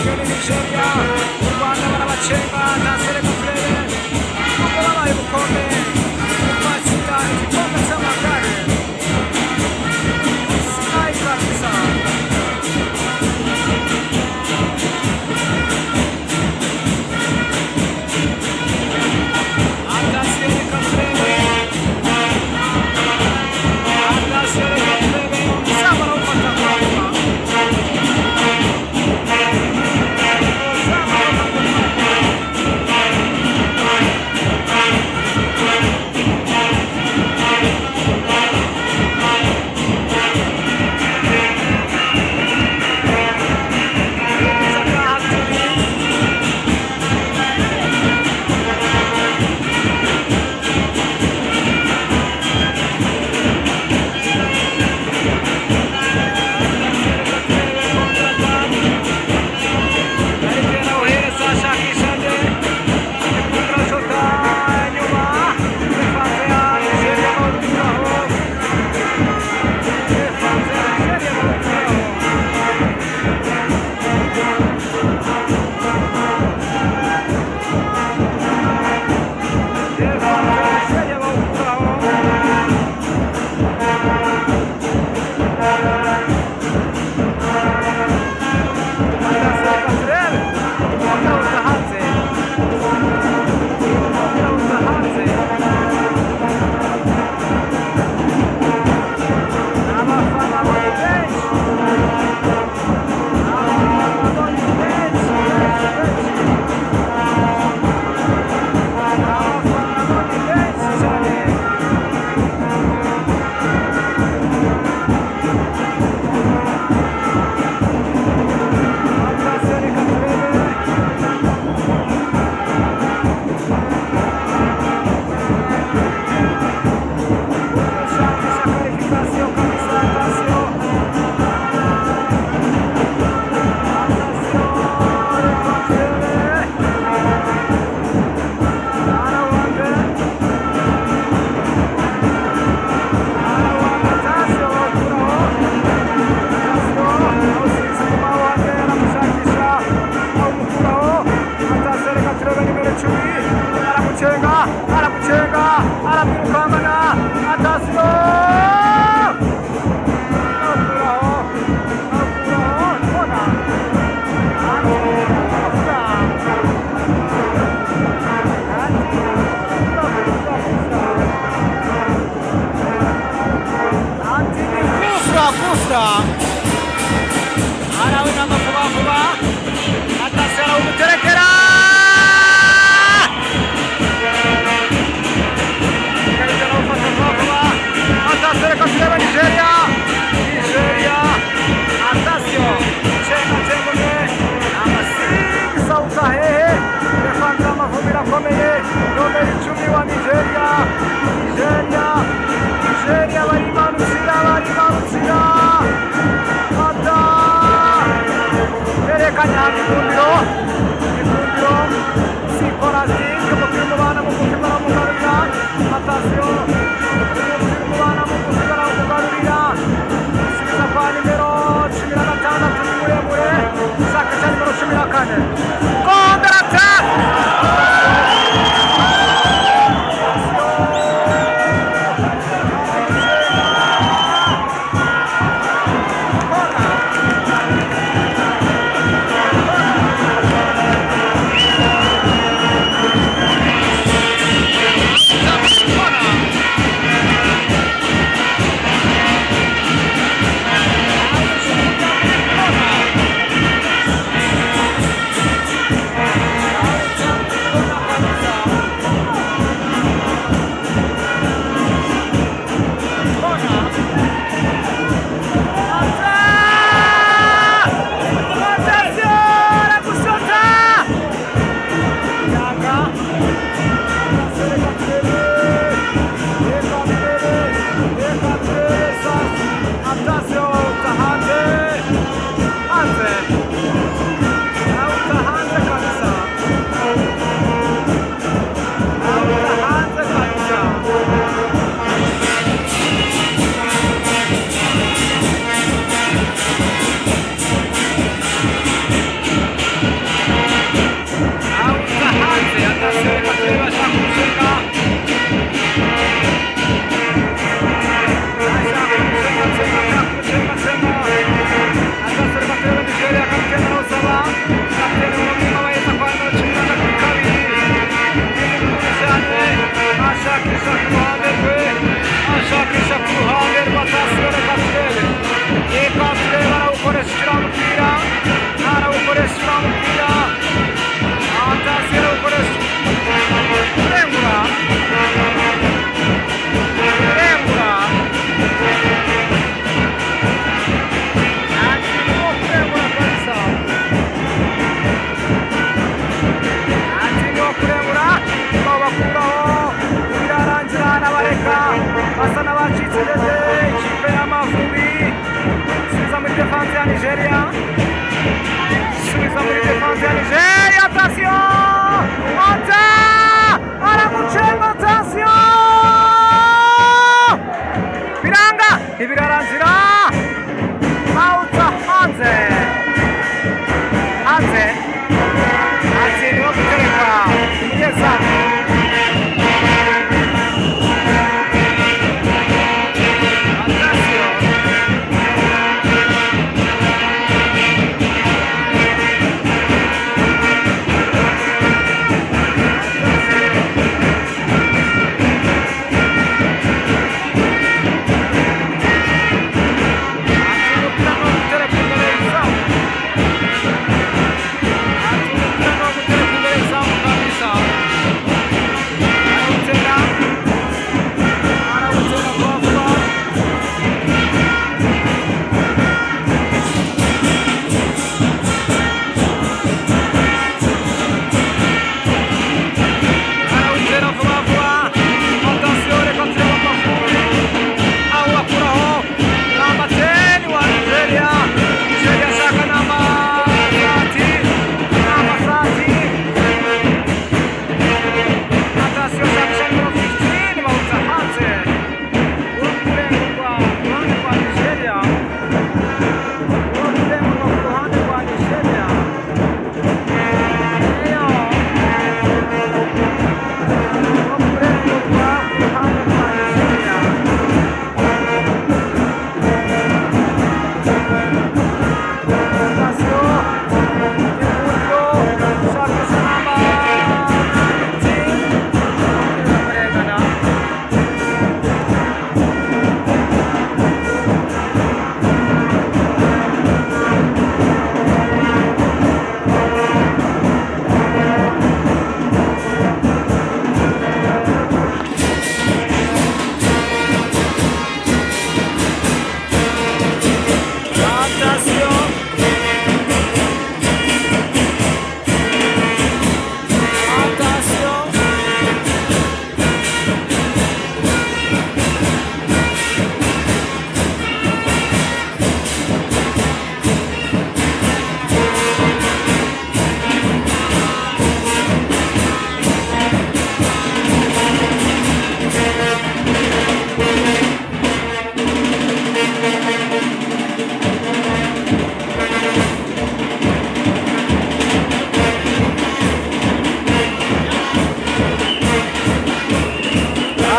Viene Nigeria, u Rwanda barabacenga, Nasser Kafrere, uko babaye ubukombe bwo kwakira igikombe cy'amagare. Sky kabisa. Nasser Kafrere, Nasser Kafrere, sabara ufata kwa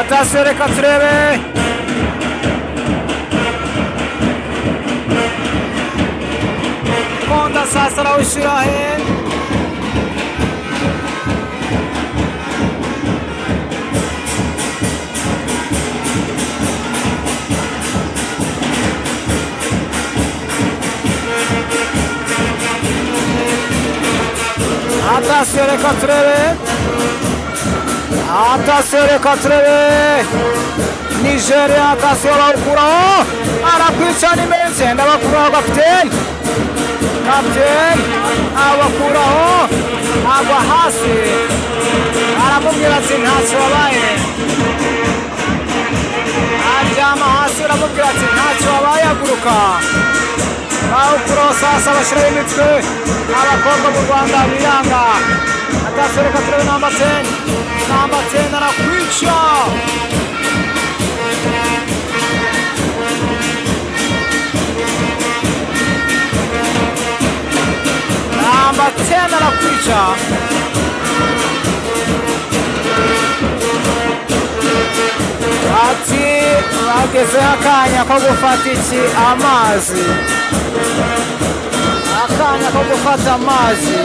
atasiyo reka turebe konda sasa arawushyira he atasiyo reka turebe atasiyo reka turebe Nigeria atasiyo barawukuraho arakwicana imbere nsenda bakuraho kapiteni abakuraho agwa hasi aramubwira ati ntacyo wabaye aryama hasi aramubwira ati ntacyo wabaye haguruka bawukuraho sasa bashyiraho imitwe abakobwa mu Rwanda biranga atasiyo reka turebe namba 10 arakwica namba 10 arakwica ati bagezeho akanya ko gufata iki amazi akanya ko gufata amazi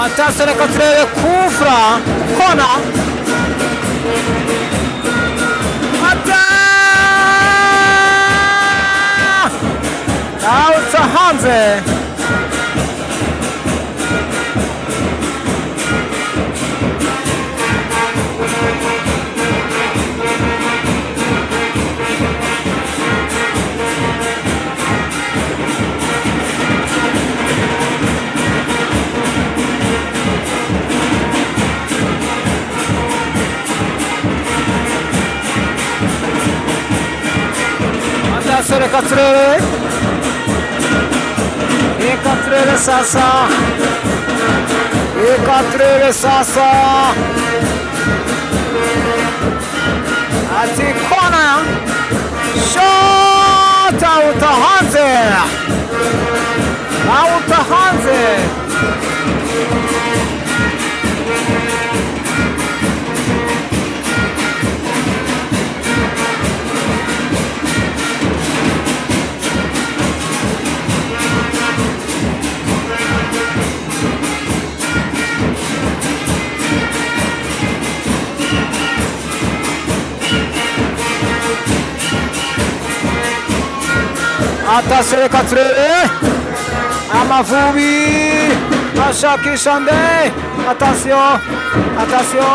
atasiyo reka turebe kufra kona awutsa hanze atasiyo reka turebe sasa ati kona shot awuta hanze atasiyo reka turebe Amavubi ashakisha nde atasiyo atasiyo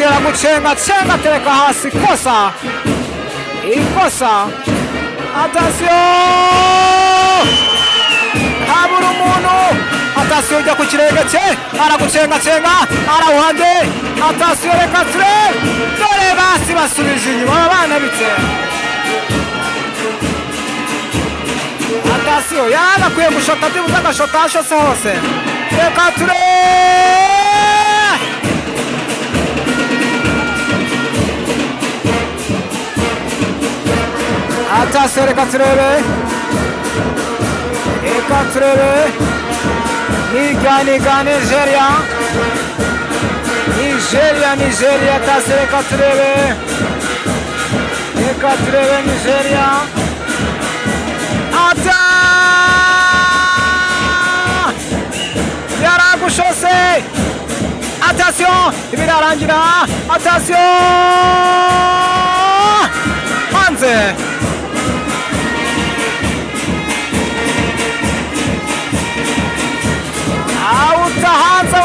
aramucenga atereka hasi ikosa atasiyo habura umuntu atasiyo ujya ku kirenge cye aragucenga arawuhande atasiyo reka turebe dore basi basubije inyuma banabitse atasiyo yanakwiye gushota byibuze agashota hashose hose reka turebe atasiyo reka turebe niga Nigeria atasiyo reka turebe Nigeria barashose, attention birarangira, attention hanze. Out hanze.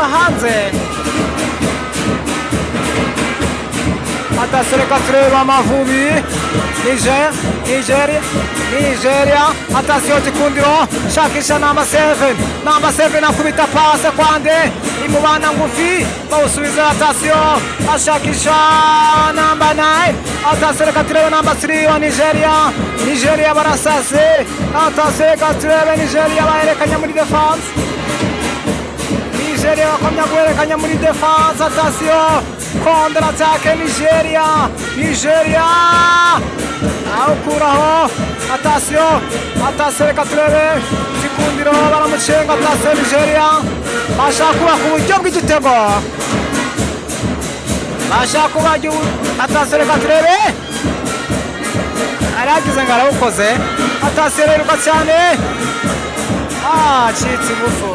Hanze. Attention reka turebe Amavubi. Nigeria. Attention Gikundiro shakisha number 7. Number 7 akubita pase kwande imubana ngufi bawusubiza. Attention ashakisha number 9. Attention reka turebe number 3 wa Nigeria barasase. Attention reka turebe Nigeria baherekanya muri defense. Nigeria bakomya guherekanya muri defense. Attention contre attaque Nigeria awukuraho. Attention reka turebe Gikundiro baramucenga. Attention Nigeria bashaka kubaka uburyo bw'igitego, bashaka kubaka. Attention reka turebe aragize ngo arawukoze. Attention riruka cyane, acitse ingufu.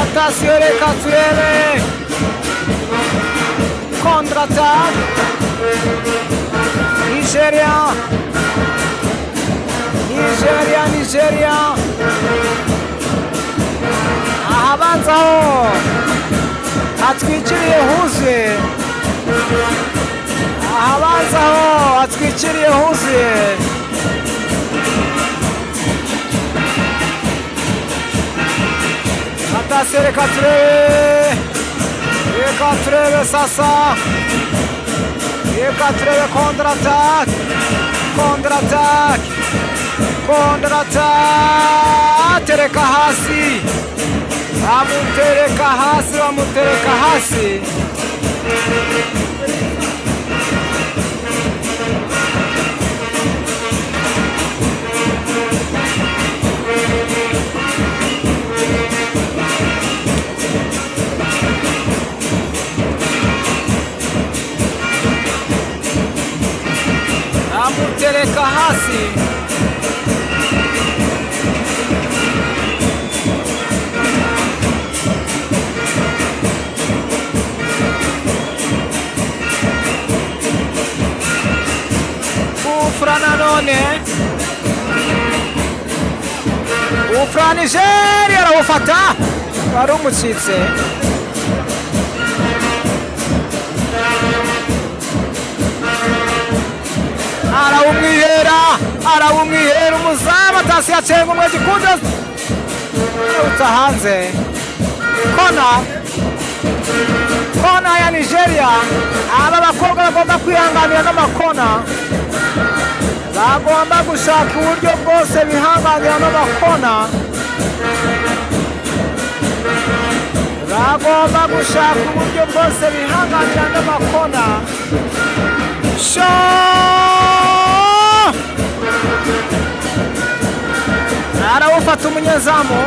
Attention reka turebe contre-attaque Nigeria ahabanzaho atwikiriye huzuye, ahabanzaho atwikiriye huzuye. Attention reka turebe sasa, reka turebe contre-attaque tereka hasi, bamutereka hasi. Bamutereka hasi. Ufra Nigeria arawufata, wari umucitse. Arawumwihera umuzamu. Attention acenga umwe Gikundiro uta hanze. Kona ya Nigeria. Aba bakobwa bagomba kwihanganira n'amakona, bagomba gushaka uburyo bwose bihanganira n'amakona, bagomba gushaka uburyo bwose bihanganira n'amakona. Arawufata umunyezamu.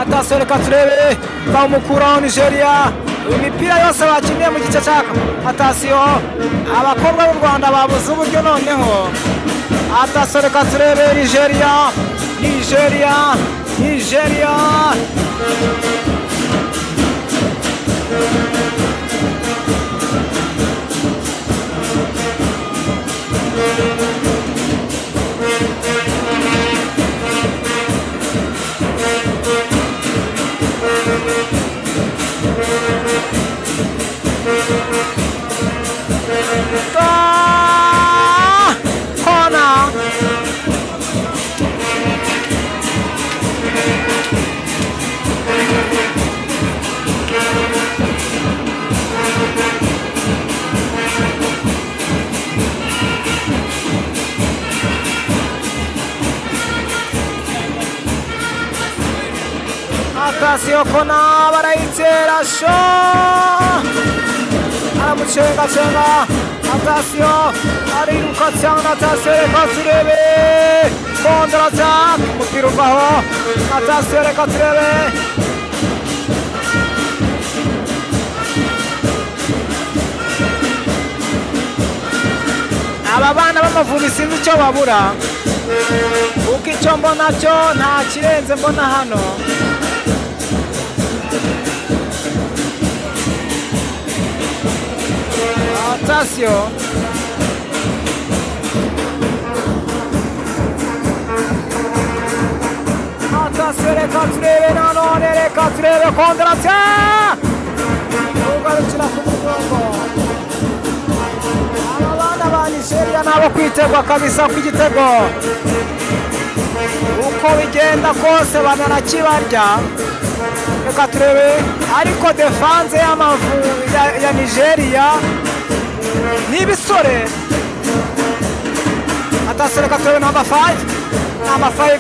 Attention reka turebe bamukuraho Nigeria. Imipira yose bakiniye mu gice cya. Attention abakobwa b'u Rwanda babuze uburyo noneho. Attention reka turebe Nigeria. Go! Atasiyo kona barayitera sho aramucengacenga Atasiyo ariruka cyane Atasiyo reka turebe kondora attack umupira uvaho Atasiyo reka turebe aba bana b'Amavubi sinzi icyo babura kuko icyo mbona cyo nta kirenze mbona hano Atasiyo reka turebe nanone reka turebe kontrata ugarukira ku mugongo aba bana ba Nigeria nabo kwitegwa kabisa ku igitego uko bigenda kose bananakibarya reka turebe ariko defense y'Amavubi ya Nigeria n'ibisore Atasiyo reka turebe number 5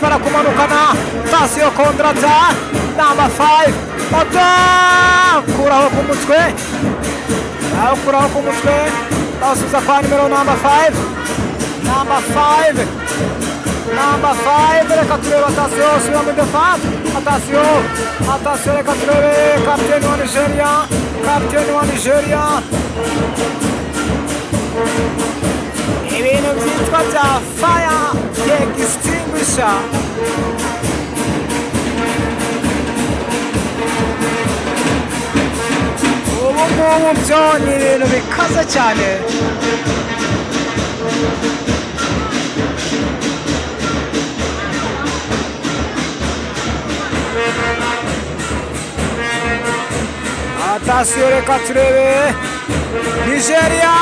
arakumanukana Atasiyo kontrata number 5 oto kuraho ku mutwe kuraho ku mutwe basubiza kwa nimero number 5 reka turebe Atasiyo subiza muri defense Atasiyo reka turebe kapiteni wa Nigeria ibintu byitwa bya fire extinguisher ubu ngubu byo ni ibintu bikaze cyane Atasiyo reka turebe Nigeria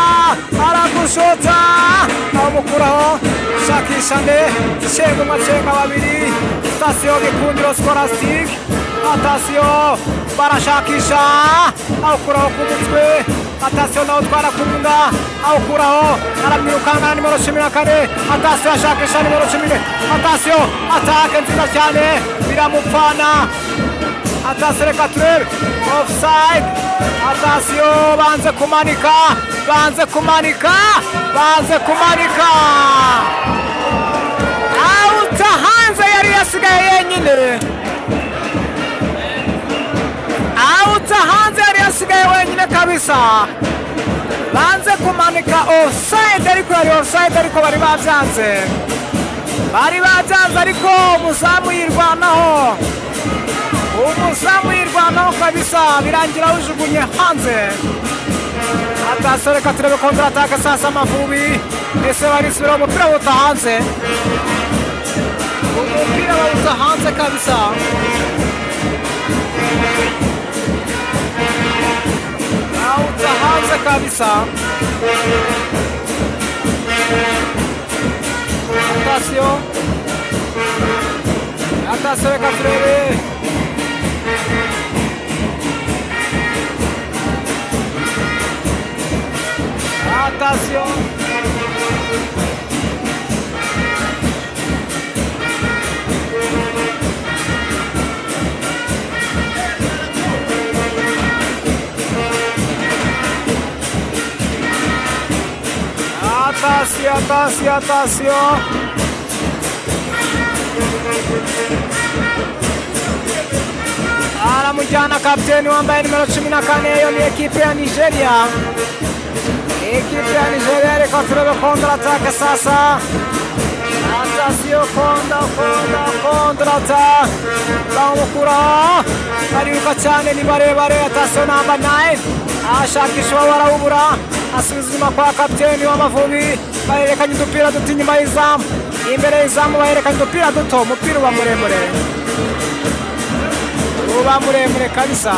aragushota amukuraho shakisha nde cenga amacenga babiri Atasiyo Gikundiro Scholastic Atasiyo barashakisha awukuraho ku mutwe Atasiyo nawe utwara ku nda awukuraho aramwirukana na nimero 14 Atasiyo ashakisha nimero 10 Atasiyo atake nziza cyane biramupfana Atasiyo reka turebe offside Atasiyo banze kumanika awuta hanze yari yasigaye wenyine kabisa banze kumanika offside ariko bari babyanze ariko umuzamu yirwanaho kabisa birangira ujugunye hanze Atasiyo reka turebe kontra ataka sasa Amavubi ese barisubira umupira wuta hanze kabisa awuta hanze kabisa Atasiyo reka turebe Atasiyo aramujyana kapiteni wambaye nimero 14 yo ni ekipe ya Nigeria reka turebe kontra ataka sasa Atasiyo kontra ataka bamukuraho ariruka cyane ni barebare Atasiyo number 9 ashakisha barawubura asubiza inyuma kwa kapiteni w'Amavubi bahererekanya udupira duto inyuma y'izamu imbere y'izamu bahererekanya udupira duto umupira uba muremure kabisa